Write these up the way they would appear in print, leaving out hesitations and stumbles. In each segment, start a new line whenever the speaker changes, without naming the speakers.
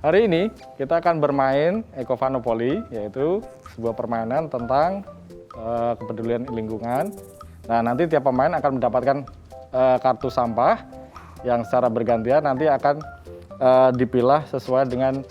Hari ini kita akan bermain Ecovanopoli, yaitu sebuah permainan tentang kepedulian lingkungan. Nah, nanti tiap pemain akan mendapatkan kartu sampah yang secara bergantian nanti akan dipilah sesuai dengan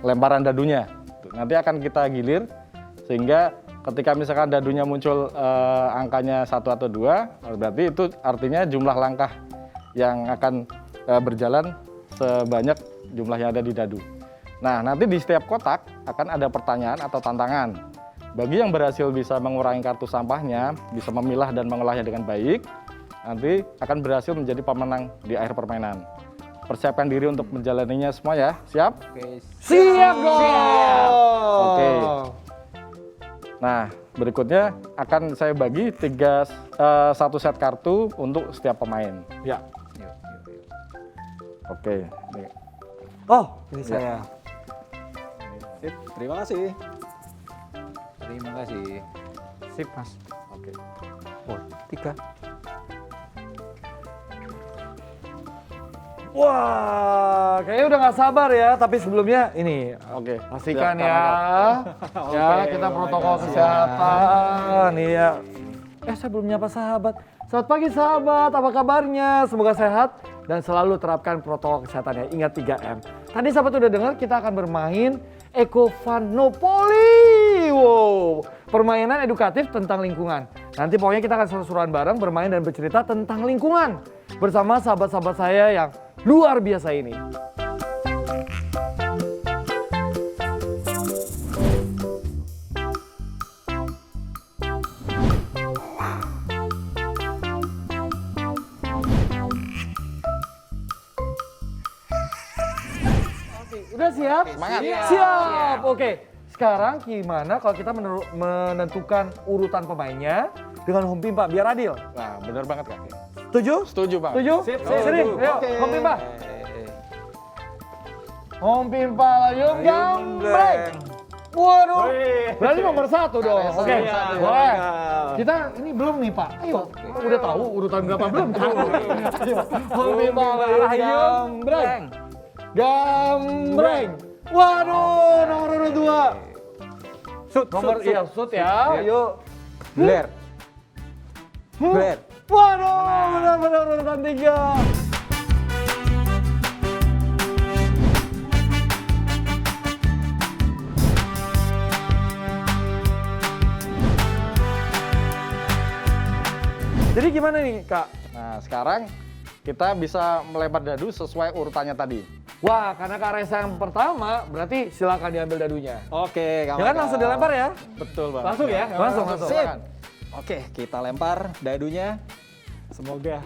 lemparan dadunya. Nanti akan kita gilir sehingga ketika misalkan dadunya muncul angkanya 1 atau 2, berarti itu artinya jumlah langkah yang akan berjalan sebanyak jumlah yang ada di dadu. Nah, nanti di setiap kotak akan ada pertanyaan atau tantangan. Bagi yang berhasil bisa mengurangi kartu sampahnya, bisa memilah dan mengolahnya dengan baik, nanti akan berhasil menjadi pemenang di akhir permainan. Persiapkan diri untuk menjalaninya semua ya. Siap?
Oke.
Siap dong.
Oke. Nah, berikutnya akan saya bagi satu set kartu untuk setiap pemain.
Ya.
Oke. Ini.
Oh, ini saya.
Sip, terima kasih. Terima kasih.
Sip, Mas.
Oke.
Oh, 3. Wah, kayaknya udah nggak sabar ya. Tapi sebelumnya ini,
Oke.
pastikan
Siap,
ya. Ya,
Oke,
kita
boleh,
protokol
siap.
kesehatan. Iya. Saya belum nyapa sahabat. Selamat pagi sahabat, apa kabarnya? Semoga sehat dan selalu terapkan protokol kesehatan ya. Ingat 3M. Tadi sahabat udah dengar kita akan bermain Ecovanopoli. Wow, permainan edukatif tentang lingkungan. Nanti pokoknya kita akan seru-seruan bareng bermain dan bercerita tentang lingkungan bersama sahabat-sahabat saya yang luar biasa ini. Udah siap?
Semangat.
Siap. Oke. Sekarang gimana kalau kita menentukan urutan pemainnya dengan home pimpa biar adil?
Nah, bener banget Kak.
Setuju?
Setuju, Bang.
Setuju?
Sip,
Sini,
setuju.
ayo,
Oke.
home pimpa. Home pimpa, yuk gambreng. Waduh, berarti nomor 1 dong.
Karesa
Oke,
nomor 1 ya.
boleh. Kita ini belum nih Pak. Ayo, udah tahu urutan berapa belum? Ayo, home pimpa, yuk gambreng. Gambreng. Waduh, nomor 2.
Shoot,
Nomor iya, shoot ya. Yuk.
Blair. Blair.
Waduh, benar-benar urutan 3. Jadi gimana nih, Kak?
Nah, sekarang kita bisa melempar dadu sesuai urutannya tadi.
Wah, karena Kak Resa yang pertama, berarti silakan diambil dadunya.
Oke,
Ya kan langsung dilempar ya?
Betul, Bang.
Langsung ya? Langsung.
Sip. Oke, kita lempar dadunya. Semoga.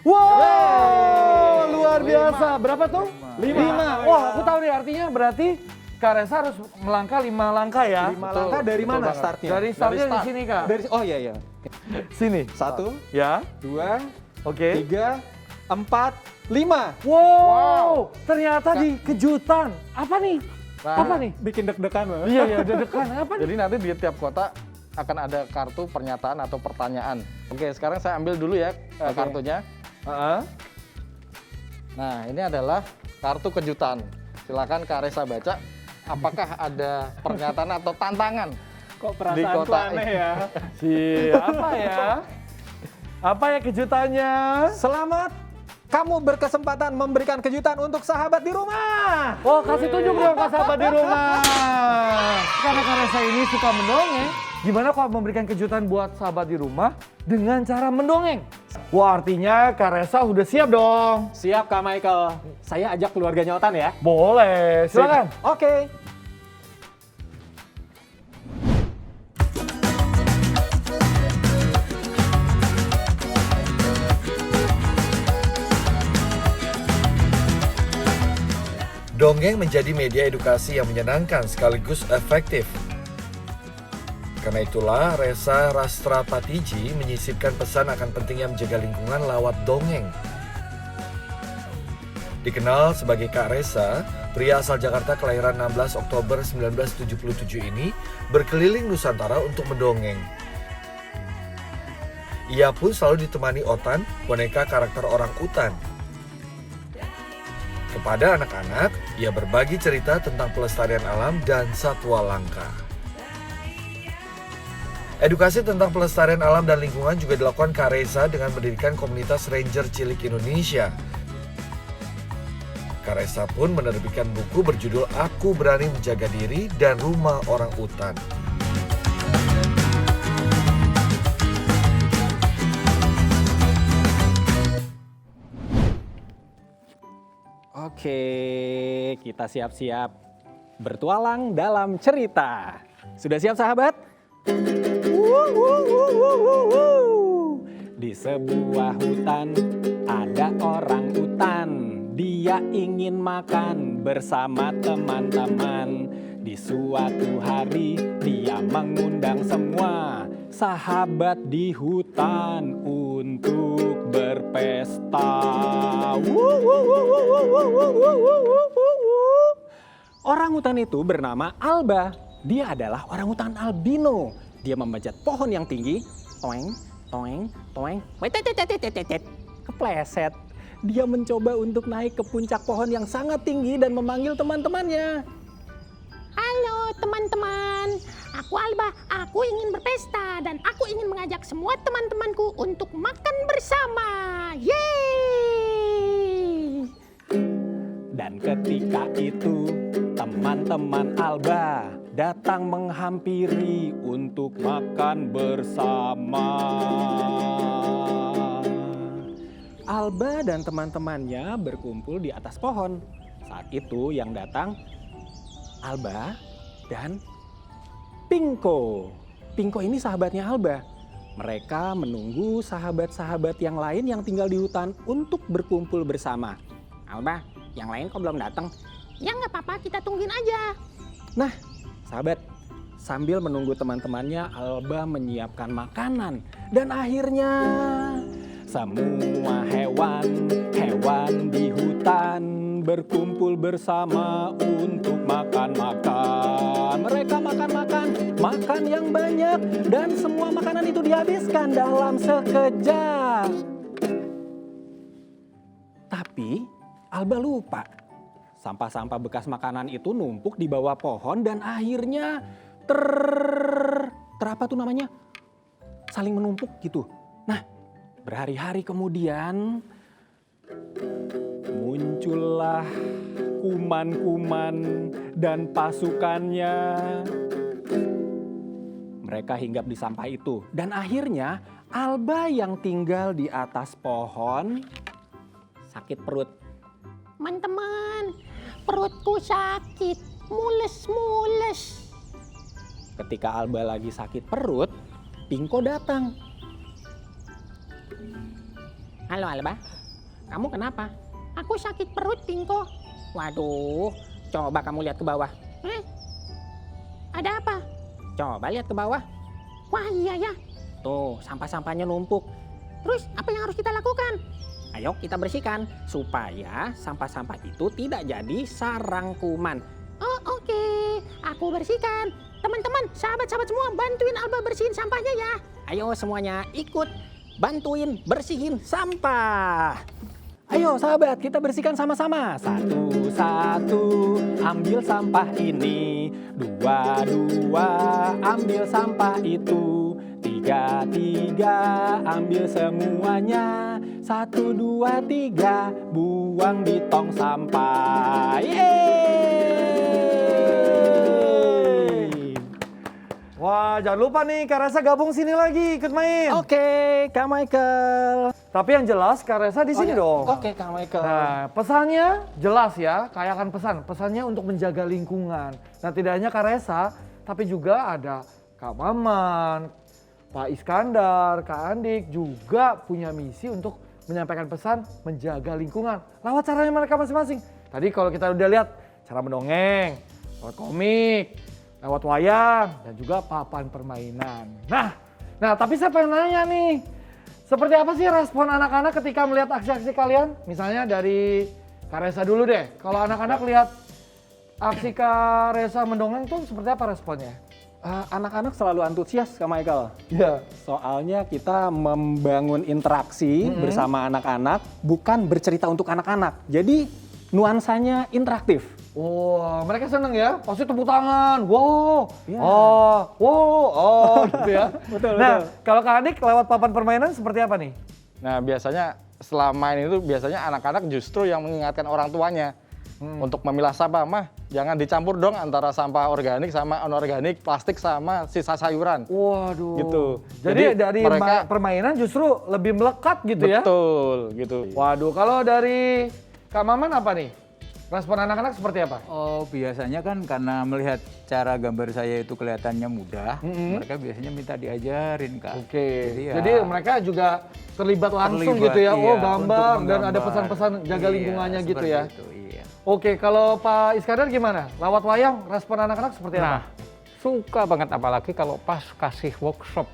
Wow, luar biasa. Berapa tuh?
5.
Wah, aku tahu nih artinya berarti Kak Resa harus melangkah 5 langkah ya.
5 langkah dari
betul
mana
banget.
startnya?
Dari startnya di
start.
sini, Kak.
Oh iya iya.
Sini.
1,
Ya,
2,
oke.
3, 4, 5.
Wow, ternyata di kejutan. Apa nih?
Nah,
Apa nih?
Bikin deg-degan loh.
Iya, iya, deg-degan. Apa nih?
Jadi nanti di tiap kota akan ada kartu pernyataan atau pertanyaan. Oke, sekarang saya ambil dulu ya kartunya.
Heeh.
Nah, ini adalah kartu kejutan. Silakan Kak Resa baca. Apakah ada pernyataan atau tantangan?
Kok
Di
perasaanku
kota
aneh
ini.
ya?
Siapa ya? Apa ya kejutannya?
Selamat, kamu berkesempatan memberikan kejutan untuk sahabat di rumah.
Oh, kasih tunjuk dong ke sahabat di rumah. Karena Kak Resa ini suka mendongeng, gimana kalau memberikan kejutan buat sahabat di rumah dengan cara mendongeng? Wah, artinya Kak Resa udah siap dong.
Siap Kak Michael, saya ajak keluarganya Otan ya.
Boleh, silakan.
Oke.
Dongeng menjadi media edukasi yang menyenangkan sekaligus efektif. Karena itulah Resa Rastrapatiji menyisipkan pesan akan pentingnya menjaga lingkungan lewat dongeng. Dikenal sebagai Kak Resa, pria asal Jakarta kelahiran 16 Oktober 1977 ini berkeliling Nusantara untuk mendongeng. Ia pun selalu ditemani Otan, boneka karakter orang utan. Kepada anak-anak, ia berbagi cerita tentang pelestarian alam dan satwa langka. Edukasi tentang pelestarian alam dan lingkungan juga dilakukan Kak Reza dengan mendirikan komunitas Ranger Cilik Indonesia. Kak Reza pun menerbitkan buku berjudul Aku Berani Menjaga Diri dan Rumah Orang Utan.
Oke, kita siap-siap bertualang dalam cerita. Sudah siap sahabat? Di sebuah hutan ada orang utan. Dia ingin makan bersama teman-teman. Di suatu hari dia mengundang semua sahabat di hutan untuk berpesta. Orang hutan itu bernama Alba. Dia adalah orang hutan albino. Dia memanjat pohon yang tinggi. Toeng, toeng, toeng. Kepleset. Dia mencoba untuk naik ke puncak pohon yang sangat tinggi dan memanggil teman-temannya.
Halo teman-teman, aku Alba, aku ingin berpesta dan aku ingin mengajak semua teman-temanku untuk makan bersama. Yeay!
Dan ketika itu teman-teman Alba datang menghampiri untuk makan bersama. Alba dan teman-temannya berkumpul di atas pohon. Saat itu yang datang Alba dan Pinko. Pinko ini sahabatnya Alba. Mereka menunggu sahabat-sahabat yang lain yang tinggal di hutan untuk berkumpul bersama.
Alba, yang lain kok belum datang? Ya nggak apa-apa, kita tungguin aja.
Nah, sahabat, sambil menunggu teman-temannya, Alba menyiapkan makanan. Dan akhirnya semua hewan di hutan berkumpul bersama untuk makan-makan. Mereka makan yang banyak dan semua makanan itu dihabiskan dalam sekejap. Tapi Alba lupa. Sampah-sampah bekas makanan itu numpuk di bawah pohon dan akhirnya apa tuh namanya? Saling menumpuk gitu. Nah, berhari-hari kemudian muncullah kuman-kuman dan pasukannya. Mereka hinggap di sampah itu dan akhirnya Alba yang tinggal di atas pohon sakit perut.
Teman-teman, perutku sakit, mules-mules.
Ketika Alba lagi sakit perut, Pinko datang.
Halo Alba, kamu kenapa? Aku sakit perut, Pinko.
Waduh, coba kamu lihat ke bawah.
Ada apa?
Coba lihat ke bawah.
Wah iya ya.
Tuh, sampah-sampahnya numpuk.
Terus apa yang harus kita lakukan?
Ayo kita bersihkan supaya sampah-sampah itu tidak jadi sarang kuman.
Oh oke, aku bersihkan. Teman-teman, sahabat-sahabat semua bantuin Alba bersihin sampahnya ya.
Ayo semuanya ikut bantuin bersihin sampah. Ayo sahabat, kita bersihkan sama-sama. Satu-satu ambil sampah ini. Dua-dua ambil sampah itu. Tiga-tiga ambil semuanya. 1, 2, 3 buang di tong sampah. Yeay!
Wah, jangan lupa nih Kak Reza gabung sini lagi ikut main.
Oke, Kak Michael.
Tapi yang jelas Kak Reza di sini dong.
Oke, Kak Michael.
Nah, pesannya jelas ya, kayak akan pesannya untuk menjaga lingkungan. Nah, tidak hanya Kak Reza, tapi juga ada Kak Maman, Pak Iskandar, Kak Andik juga punya misi untuk menyampaikan pesan menjaga lingkungan lewat caranya mereka masing-masing. Tadi kalau kita udah lihat cara mendongeng, lewat komik, lewat wayang, dan juga papan permainan. Nah tapi saya pengen nanya nih, seperti apa sih respon anak-anak ketika melihat aksi-aksi kalian? Misalnya dari Kak Reza dulu deh, kalau anak-anak lihat aksi Kak Reza mendongeng tuh seperti apa responnya?
Anak-anak selalu antusias, Kak Michael.
Iya.
Soalnya kita membangun interaksi bersama anak-anak, bukan bercerita untuk anak-anak. Jadi nuansanya interaktif.
Wah, mereka seneng ya, pasti tepuk tangan, wow,
Iya.
gitu ya.
Betul,
Nah,
betul.
kalau Kak Adik lewat papan permainan seperti apa nih?
Nah, biasanya selama ini tuh biasanya anak-anak justru yang mengingatkan orang tuanya untuk memilah sampah. Mah, jangan dicampur dong antara sampah organik sama anorganik, plastik sama sisa sayuran.
Waduh.
Gitu.
Jadi,
Jadi
dari
mereka-
permainan justru lebih melekat gitu ya?
Betul, gitu.
Waduh, kalau dari Kak Maman apa nih? Respon anak-anak seperti apa?
Oh, biasanya kan karena melihat cara gambar saya itu kelihatannya mudah,
Mm-mm.
mereka biasanya minta diajarin, Kak.
Oke,
ya,
jadi mereka juga terlibat langsung
terlibat,
gitu ya,
iya,
oh gambar
untuk
dan ada
menggambar.
pesan-pesan jaga
Iya,
lingkungannya gitu
seperti
ya.
itu, iya.
Oke, kalau Pak Iskandar gimana? Lawat wayang, respon anak-anak seperti
Nah,
apa?
suka banget apalagi kalau pas kasih workshop.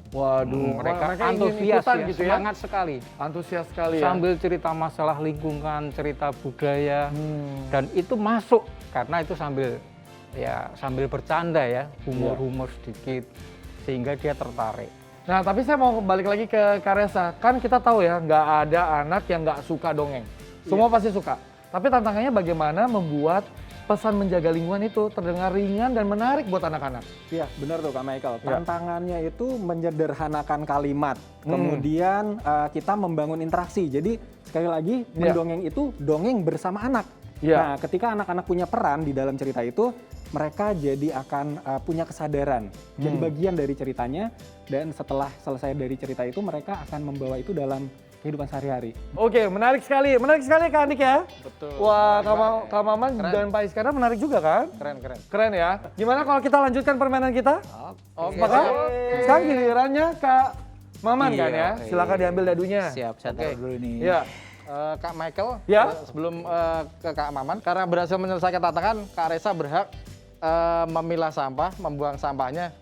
Waduh,
Mereka
ingin
antusias
ikutan
ya,
gitu ya.
semangat sekali.
Antusias sekali ya.
Sambil cerita masalah lingkungan, cerita budaya,
Hmm.
dan itu masuk karena itu sambil bercanda ya, humor-humor sedikit, sehingga dia tertarik.
Nah, tapi saya mau balik lagi ke Karesa. Kan kita tahu ya, nggak ada anak yang nggak suka dongeng. Semua pasti suka. Tapi tantangannya bagaimana membuat pesan menjaga lingkungan itu terdengar ringan dan menarik buat anak-anak.
Iya, benar tuh Kak Michael.
Ya.
Tantangannya itu menyederhanakan kalimat,
Hmm.
kemudian kita membangun interaksi. Jadi sekali lagi
Ya.
mendongeng itu dongeng bersama anak.
Ya.
Nah, ketika anak-anak punya peran di dalam cerita itu, mereka jadi akan punya kesadaran, jadi bagian dari ceritanya. Dan setelah selesai dari cerita itu, mereka akan membawa itu dalam kehidupan sehari-hari.
Oke, menarik sekali Kak Andik ya.
Betul.
Wah,
Menarik,
Kak Maman
Keren.
dan Pak Iskandar menarik juga kan?
Keren, keren.
Keren ya. Gimana kalau kita lanjutkan permainan kita?
Oke.
Maka sekarang gilirannya Kak Maman
Iya,
kan ya.
oke.
Silakan diambil dadunya.
Siap, saya taruh dulu nih.
Iya.
Kak Michael,
Ya.
sebelum ke Kak Maman, karena berhasil menyelesaikan tantangan, Kak Resa berhak memilah sampah, membuang sampahnya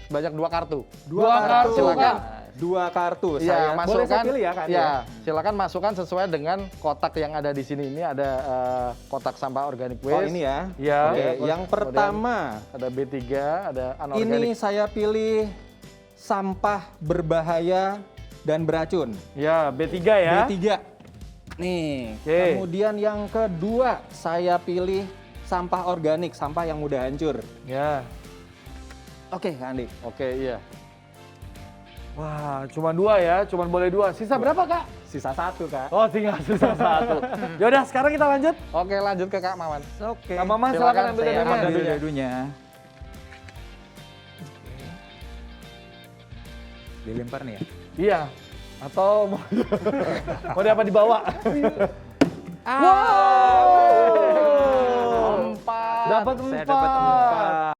sebanyak 2 kartu.
Dua kartu.
Silakan.
Dua kartu.
Iya,
Boleh saya pilih ya Kak?
Ya, silakan masukkan sesuai dengan kotak yang ada di sini. Ini ada kotak sampah organic waste.
Oh ini ya.
Iya.
Oke,
Kemudian
yang pertama
ada B3, ada
ini
anorganik.
saya pilih sampah berbahaya dan beracun.
Ya, B3 ya.
B3. Nih.
Oke.
Kemudian yang kedua saya pilih sampah organik, sampah yang mudah hancur.
Ya.
Oke, Kak Andi.
Oke, iya.
Wah, cuma 2 ya, cuma boleh 2. Sisa berapa, Kak?
Sisa 1, Kak.
Oh, tinggal sisa 1. Yaudah, sekarang kita lanjut.
Oke, lanjut ke Kak Maman.
Oke.
Kak Maman
Silakan,
silakan ambil
saya
dadunya.
Ambil
dadunya.
dadunya. Dilempar nih ya?
Iya. Atau mau, mau dapat dibawa?
Empat.
Dapat
Saya dapat
4.
4.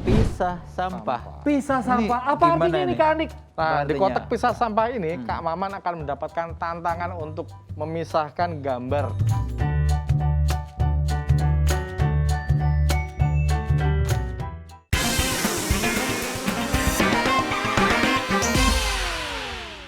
Pisah sampah.
Pisah sampah.
Ini
Apa
gimana
artinya ini,
nih?
Kak Andik?
Nah, di
Artinya?
kotak pisah sampah ini, Kak Maman akan mendapatkan tantangan untuk memisahkan gambar